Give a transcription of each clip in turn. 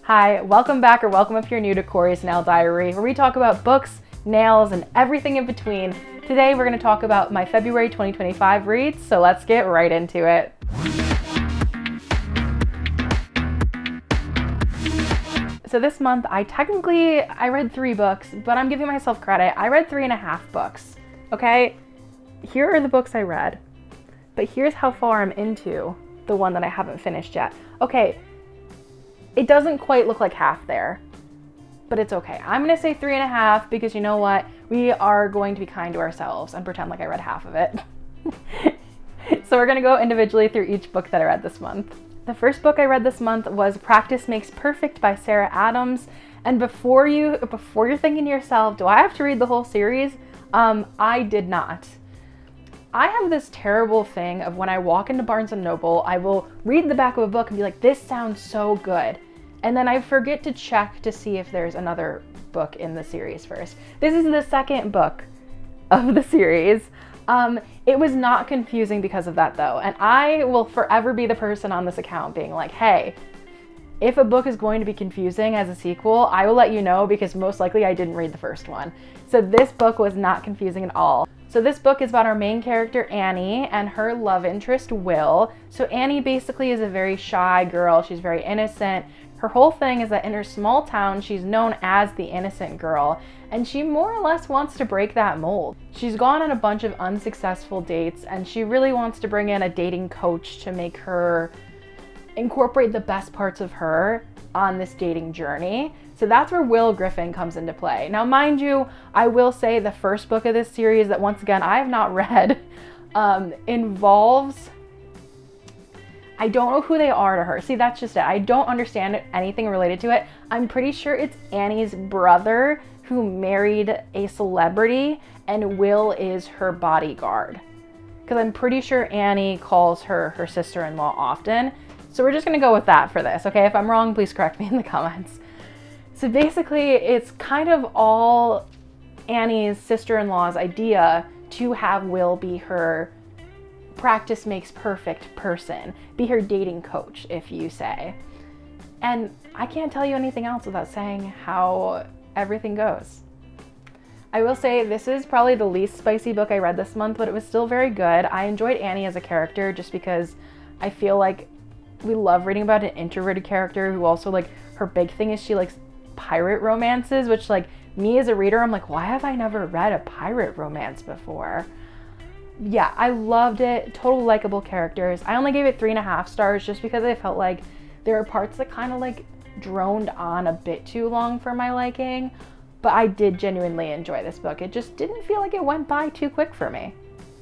Hi, welcome back or welcome if you're new to Corey's Nail Diary, where we talk about books, nails, and everything in between. Today we're going to talk about my February 2025 reads, so let's get right into it. So this month I read 3 books, but I'm giving myself credit. I read 3.5 books, okay? Here are the books I read, but here's how far I'm into the one that I haven't finished yet. Okay, it doesn't quite look like half there, but it's okay. I'm gonna say 3.5 because you know what? We are going to be kind to ourselves and pretend like I read half of it. So we're gonna go individually through each book that I read this month. The first book I read this month was Practice Makes Perfect by Sarah Adams. And before you're thinking to yourself, do I have to read the whole series? I did not. I have this terrible thing of when I walk into Barnes & Noble, I will read the back of a book and be like, this sounds so good. And then I forget to check to see if there's another book in the series first. This is the second book of the series. It was not confusing because of that though. And I will forever be the person on this account being like, hey, if a book is going to be confusing as a sequel, I will let you know because most likely I didn't read the first one. So this book was not confusing at all. So this book is about our main character, Annie, and her love interest, Will. So Annie basically is a very shy girl. She's very innocent. Her whole thing is that in her small town, she's known as the innocent girl, and she more or less wants to break that mold. She's gone on a bunch of unsuccessful dates, and she really wants to bring in a dating coach to make her incorporate the best parts of her on this dating journey. So that's where Will Griffin comes into play. Now, mind you, I will say the first book of this series that once again I have not read involves, I don't know who they are to her. See, that's just it. I don't understand anything related to it. I'm pretty sure it's Annie's brother who married a celebrity and Will is her bodyguard. Because I'm pretty sure Annie calls her sister-in-law often. So we're just gonna go with that for this, okay? If I'm wrong, please correct me in the comments. So basically, it's kind of all Annie's sister-in-law's idea to have Will be her practice makes perfect person, be her dating coach, if you say. And I can't tell you anything else without saying how everything goes. I will say this is probably the least spicy book I read this month, but it was still very good. I enjoyed Annie as a character just because I feel like we love reading about an introverted character who also, like, her big thing is she likes pirate romances, which, like, me as a reader, I'm like, why have I never read a pirate romance before? Yeah, I loved it. Total likable characters. I only gave it 3.5 stars just because I felt like there were parts that kind of like droned on a bit too long for my liking, but I did genuinely enjoy this book. It just didn't feel like it went by too quick for me.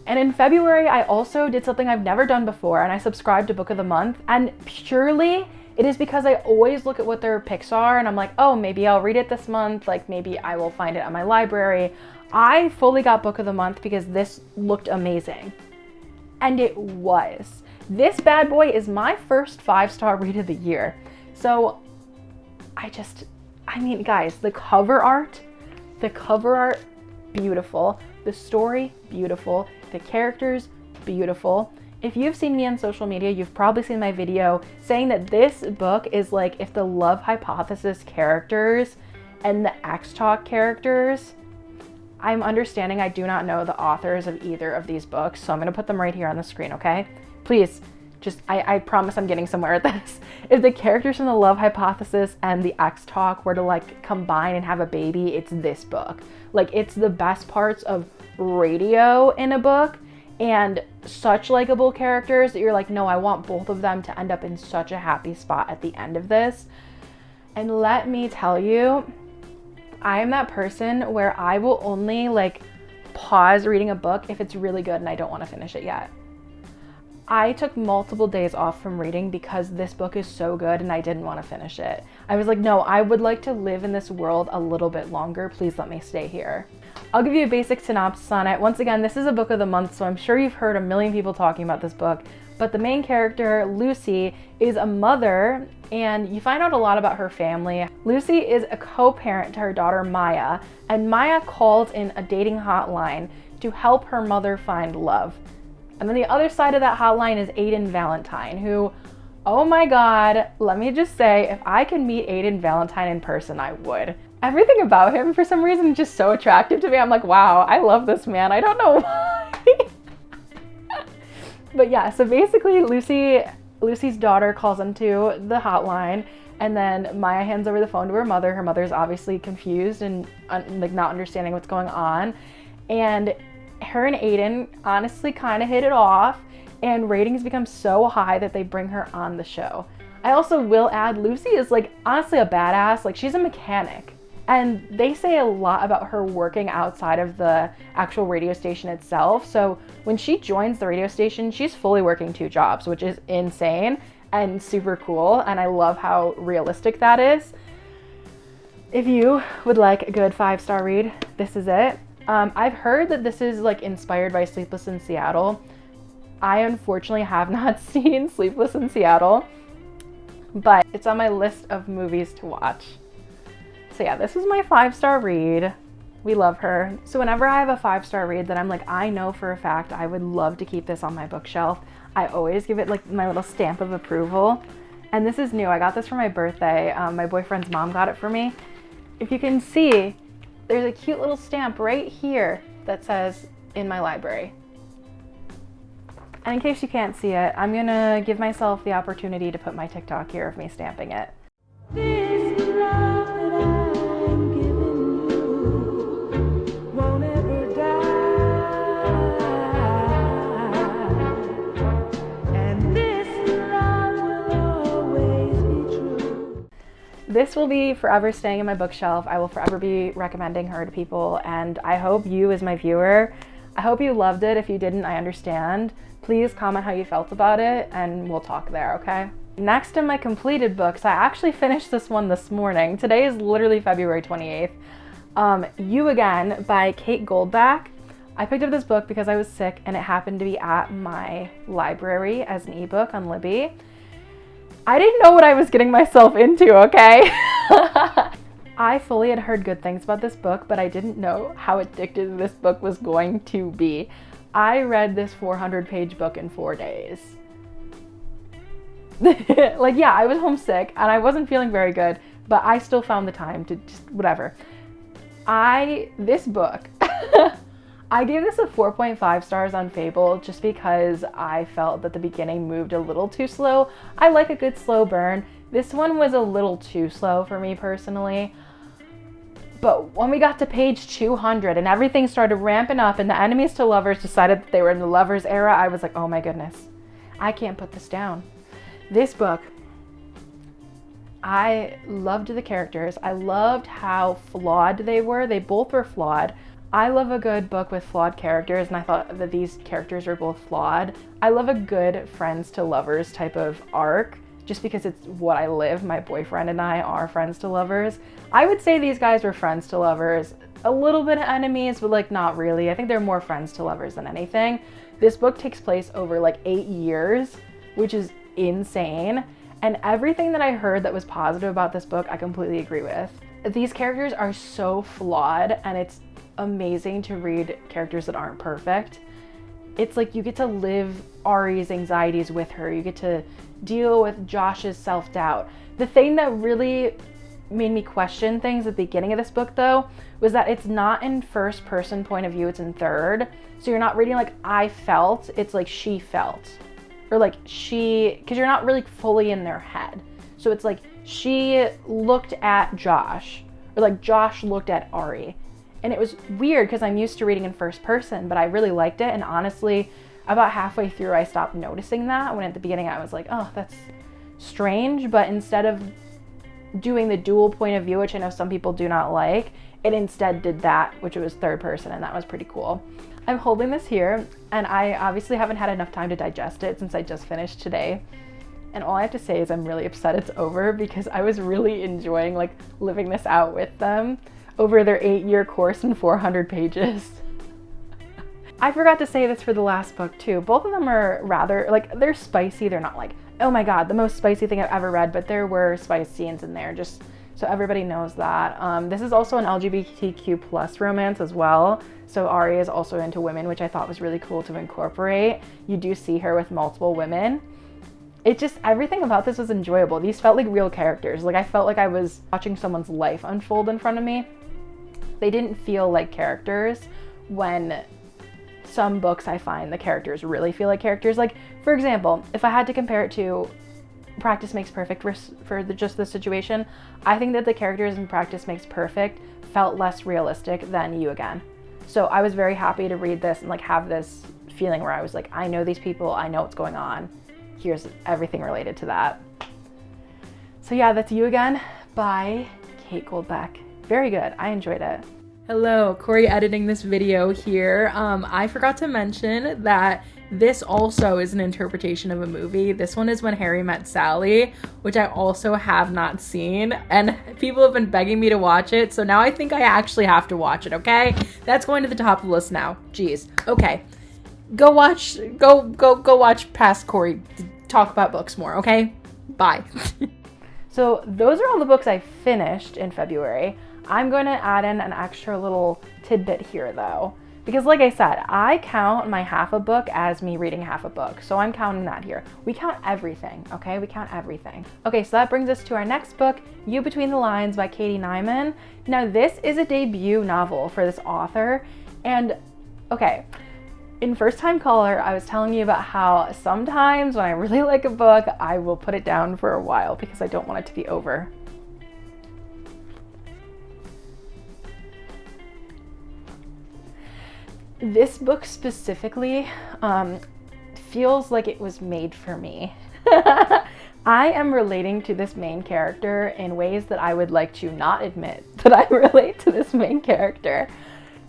And in February, I also did something I've never done before, and I subscribed to Book of the Month. And purely, it is because I always look at what their picks are, and I'm like, oh, maybe I'll read it this month. Like, maybe I will find it at my library. I fully got Book of the Month because this looked amazing. And it was. This bad boy is my first 5-star read of the year. So, I mean, guys, the cover art, beautiful. The story, beautiful. The characters, beautiful. If you've seen me on social media, you've probably seen my video saying that this book is like if the Love Hypothesis characters and the X-Talk characters. I'm understanding I do not know the authors of either of these books, so I'm gonna put them right here on the screen, okay? Please, just, I promise I'm getting somewhere with this. If the characters from the Love Hypothesis and the X-Talk were to like combine and have a baby, it's this book. Like, it's the best parts of radio in a book and such likable characters that you're like, no, I want both of them to end up in such a happy spot at the end of this. And let me tell you, I am that person where I will only like pause reading a book if it's really good and I don't want to finish it yet. I took multiple days off from reading because this book is so good and I didn't want to finish it. I was like, no, I would like to live in this world a little bit longer. Please let me stay here. I'll give you a basic synopsis on it. Once again, this is a book of the month, so I'm sure you've heard a million people talking about this book. But the main character, Lucy, is a mother, and you find out a lot about her family. Lucy is a co-parent to her daughter, Maya, and Maya calls in a dating hotline to help her mother find love. And then the other side of that hotline is Aiden Valentine, who Oh my God, let me just say, if I could meet Aiden Valentine in person, I would. Everything about him, for some reason, is just so attractive to me. I'm like, wow, I love this man. I don't know why. But yeah, so basically Lucy's daughter calls into the hotline, and then Maya hands over the phone to her mother. Her mother's obviously confused and like not understanding what's going on. And her and Aiden honestly kind of hit it off, and ratings become so high that they bring her on the show. I also will add, Lucy is like honestly a badass. Like, she's a mechanic. And they say a lot about her working outside of the actual radio station itself. So when she joins the radio station, she's fully working 2 jobs, which is insane and super cool. And I love how realistic that is. If you would like a good 5-star read, this is it. I've heard that this is like inspired by Sleepless in Seattle. I unfortunately have not seen Sleepless in Seattle, but it's on my list of movies to watch. So yeah, this is my 5-star read. We love her. So whenever I have a 5-star read that I'm like, I know for a fact I would love to keep this on my bookshelf, I always give it like my little stamp of approval. And this is new. I got this for my birthday. My boyfriend's mom got it for me. If you can see, there's a cute little stamp right here that says in my library. And in case you can't see it, I'm gonna give myself the opportunity to put my TikTok here of me stamping it. This love that I'm giving you won't ever die. And this love will always be true. This will be forever staying in my bookshelf. I will forever be recommending her to people, and I hope you, as my viewer, I hope you loved it. If you didn't, I understand. Please comment how you felt about it, and we'll talk there, okay? Next in my completed books, I actually finished this one this morning. Today is literally February 28th. You Again by Kate Goldbeck. I picked up this book because I was sick, and it happened to be at my library as an ebook on Libby. I didn't know what I was getting myself into, okay? I fully had heard good things about this book, but I didn't know how addictive this book was going to be. I read this 400-page book in 4 days. Like, yeah, I was homesick and I wasn't feeling very good, but I still found the time to just whatever. This book, I gave this a 4.5 stars on Fable just because I felt that the beginning moved a little too slow. I like a good slow burn. This one was a little too slow for me personally. But when we got to page 200 and everything started ramping up and the enemies to lovers decided that they were in the lovers era, I was like, oh my goodness, I can't put this down. This book, I loved the characters. I loved how flawed they were. They both were flawed. I love a good book with flawed characters, and I thought that these characters were both flawed. I love a good friends to lovers type of arc, just because it's what I live. My boyfriend and I are friends to lovers. I would say these guys were friends to lovers. A little bit of enemies, but like not really. I think they're more friends to lovers than anything. This book takes place over like 8 years, which is insane. And everything that I heard that was positive about this book, I completely agree with. These characters are so flawed, and it's amazing to read characters that aren't perfect. It's like you get to live Ari's anxieties with her. You get to deal with Josh's self-doubt. The thing that really made me question things at the beginning of this book, though, was that it's not in first person point of view, it's in third. So you're not reading like I felt, it's like she felt. Or like because you're not really fully in their head. So it's like she looked at Josh, or like Josh looked at Ari. And it was weird because I'm used to reading in first person, but I really liked it. And honestly, about halfway through, I stopped noticing that, when at the beginning I was like, oh, that's strange. But instead of doing the dual point of view, which I know some people do not like, it instead did that, which was third person, and that was pretty cool. I'm holding this here, and I obviously haven't had enough time to digest it since I just finished today. And all I have to say is I'm really upset it's over, because I was really enjoying like living this out with them over their 8-year course in 400 pages. I forgot to say this for the last book too. Both of them are rather, like, they're spicy. They're not like, oh my god, the most spicy thing I've ever read, but there were spice scenes in there, just so everybody knows that. This is also an LGBTQ plus romance as well. So Ari is also into women, which I thought was really cool to incorporate. You do see her with multiple women. it just, everything about this was enjoyable. These felt like real characters. Like I felt like I was watching someone's life unfold in front of me. They didn't feel like characters when some books I find the characters really feel like characters. Like, for example, if I had to compare it to Practice Makes Perfect for just this situation, I think that the characters in Practice Makes Perfect felt less realistic than You Again. So I was very happy to read this and like have this feeling where I was like, I know these people, I know what's going on. Here's everything related to that. So yeah, that's You Again by Kate Goldbeck. Very good. I enjoyed it. Hello, Corey editing this video here. I forgot to mention that this also is an interpretation of a movie. This one is When Harry Met Sally, which I also have not seen, and people have been begging me to watch it, so now I think I actually have to watch it, okay? That's going to the top of the list now. Jeez. Okay. Go watch past Corey talk about books more, okay? Bye. So those are all the books I finished in February. I'm going to add in an extra little tidbit here though, because like I said, I count my half a book as me reading half a book. So I'm counting that here. We count everything, okay? We count everything. Okay, so that brings us to our next book, You Between the Lines by Katie Naymon. Now this is a debut novel for this author. And okay, in First Time Caller, I was telling you about how sometimes when I really like a book, I will put it down for a while because I don't want it to be over. This book specifically feels like it was made for me. I am relating to this main character in ways that I would like to not admit that I relate to this main character.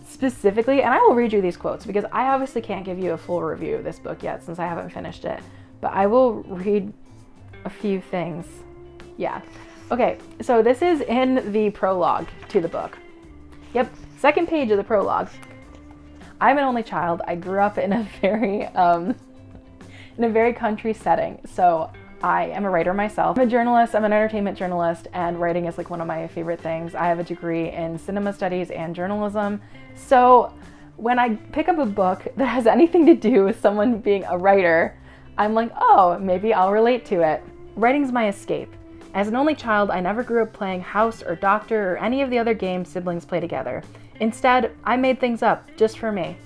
Specifically, and I will read you these quotes because I obviously can't give you a full review of this book yet since I haven't finished it, but I will read a few things. Yeah. Okay, so this is in the prologue to the book. Yep, second page of the prologue. I'm an only child. I grew up in a very country setting. So I am a writer myself. I'm a journalist, I'm an entertainment journalist, and writing is like one of my favorite things. I have a degree in cinema studies and journalism. So when I pick up a book that has anything to do with someone being a writer, I'm like, oh, maybe I'll relate to it. Writing's my escape. As an only child, I never grew up playing house or doctor or any of the other games siblings play together. Instead, I made things up just for me.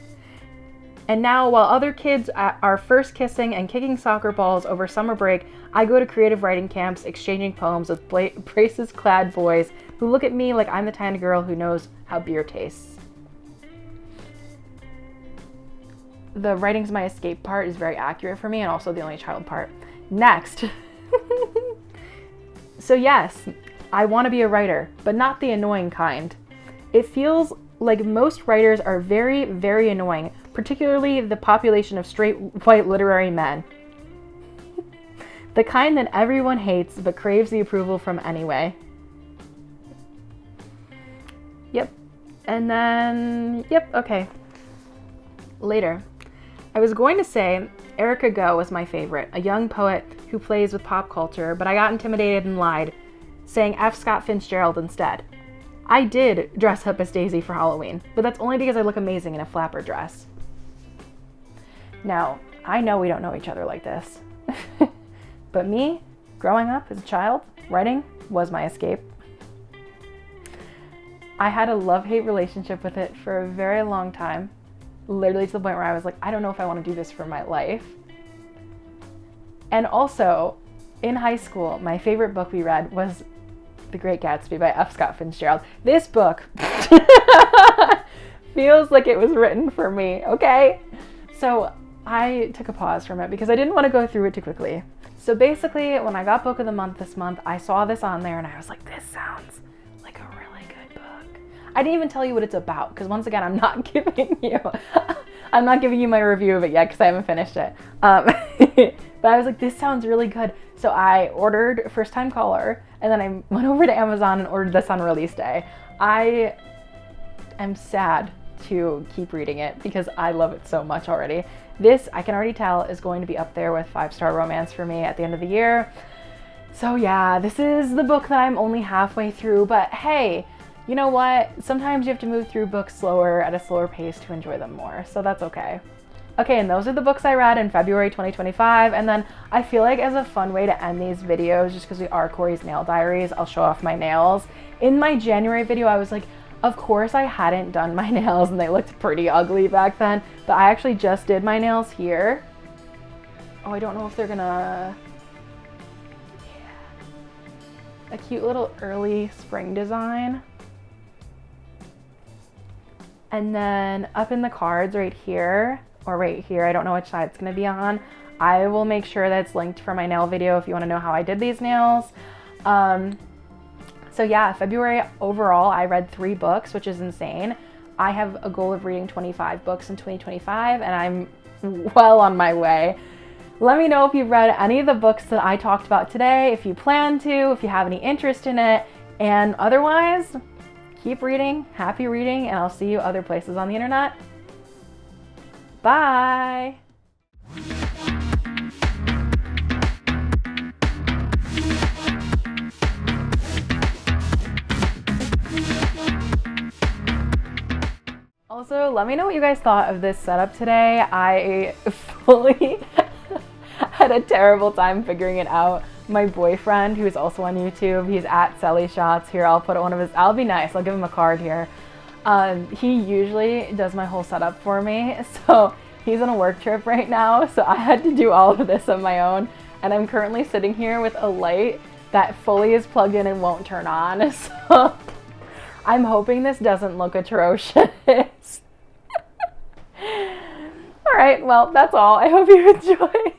And now, while other kids are first kissing and kicking soccer balls over summer break, I go to creative writing camps, exchanging poems with braces-clad boys who look at me like I'm the kind of girl who knows how beer tastes. The writing's my escape part is very accurate for me, and also the only child part. Next. So yes, I want to be a writer, but not the annoying kind. It feels like most writers are very, very annoying, particularly the population of straight white literary men. The kind that everyone hates but craves the approval from anyway. Yep. And then, yep, okay. Later. I was going to say Erica Goh was my favorite, a young poet who plays with pop culture, but I got intimidated and lied, saying F. Scott Fitzgerald instead. I did dress up as Daisy for Halloween, but that's only because I look amazing in a flapper dress. Now, I know we don't know each other like this, but me, growing up as a child, writing was my escape. I had a love-hate relationship with it for a very long time, literally to the point where I was like, I don't know if I want to do this for my life. And also, in high school, my favorite book we read was The Great Gatsby by F. Scott Fitzgerald. This book feels like it was written for me, okay? So I took a pause from it because I didn't want to go through it too quickly. So basically, when I got Book of the Month this month, I saw this on there and I was like, this sounds like a really good book. I didn't even tell you what it's about because once again, I'm not giving you my review of it yet because I haven't finished it. But I was like, this sounds really good. So I ordered First Time Caller, and then I went over to Amazon and ordered this on release day. I am sad to keep reading it because I love it so much already. This, I can already tell, is going to be up there with 5-star romance for me at the end of the year. So yeah, this is the book that I'm only halfway through, but hey, you know what? Sometimes you have to move through books slower at a slower pace to enjoy them more, so that's okay. Okay, and those are the books I read in February 2025. And then I feel like as a fun way to end these videos, just because we are Corey's nail diaries, I'll show off my nails. In my January video, I was like, of course I hadn't done my nails and they looked pretty ugly back then, but I actually just did my nails here. Oh, I don't know if they're gonna, yeah. A cute little early spring design. And then up in the cards right here, or right here, I don't know which side it's gonna be on. I will make sure that it's linked for my nail video if you wanna know how I did these nails. So yeah, February overall, I read 3 books, which is insane. I have a goal of reading 25 books in 2025, and I'm well on my way. Let me know if you've read any of the books that I talked about today, if you plan to, if you have any interest in it, and otherwise, keep reading, happy reading, and I'll see you other places on the internet. Bye! Also, let me know what you guys thought of this setup today. I fully had a terrible time figuring it out. My boyfriend, who's also on YouTube, he's at Sally Shots. Here, I'll put one of his, I'll be nice, I'll give him a card here. He usually does my whole setup for me, so he's on a work trip right now, so I had to do all of this on my own, and I'm currently sitting here with a light that fully is plugged in and won't turn on, so I'm hoping this doesn't look atrocious. All right, well, that's all. I hope you enjoy.